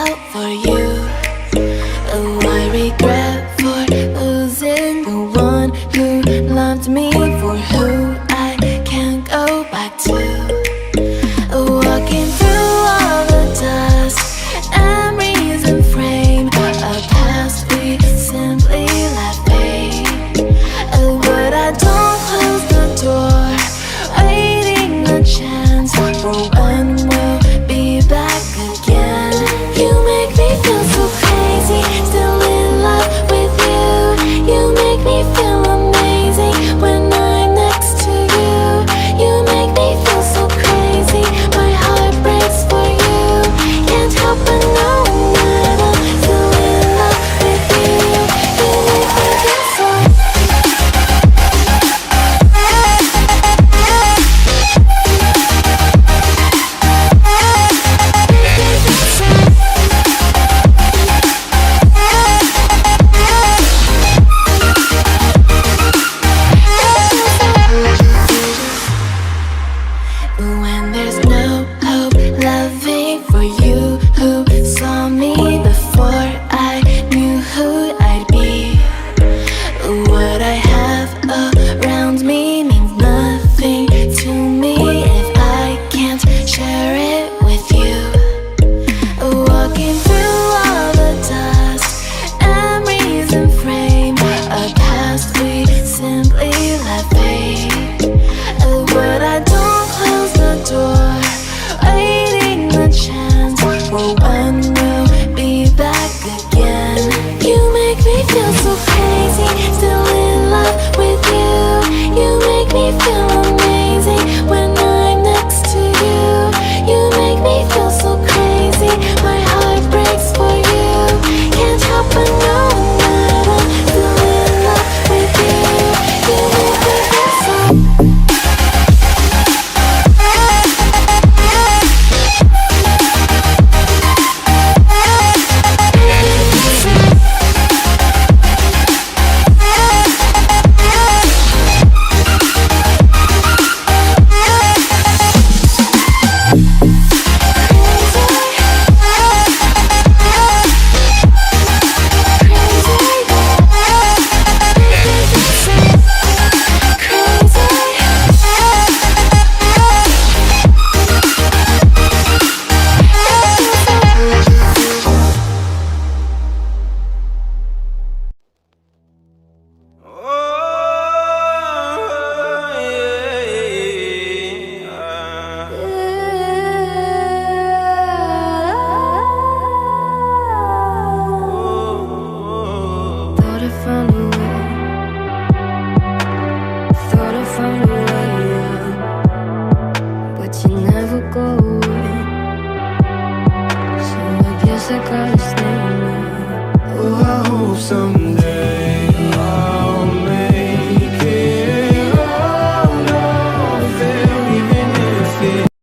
out for you. Oh, I regret for losing the one who loved me, for who I can't go back to. Walking through all the dust, memories and frame, a past we simply let fade. Oh, but I don't close the door, waiting a chance for when we'll be back again. You make me feel so crazy, still in love with you. You make me feel amazing when I'm next to you. You make me feel so crazy, my heart breaks for you. Can't help but know that I'm still in love with you. You make me feel so. When there's no hope, loving for you who saw me before I knew who I'd be. What I have around me means nothing to me if I can't share it with you. Walking through all the dust, memories and frame, a past we simply let fade. But I don't close the door, waiting the chance for when we'll be back again. You make me feel so crazy, still in love with you. You make me feel amazing when I'm next to you. You make me feel so crazy, my heart breaks for you. Can't help but know that I'm still in love with you. You make me feel so. Thought I found a way out, but you never go away. So I guess I gotta stay now. Oh, I hope someday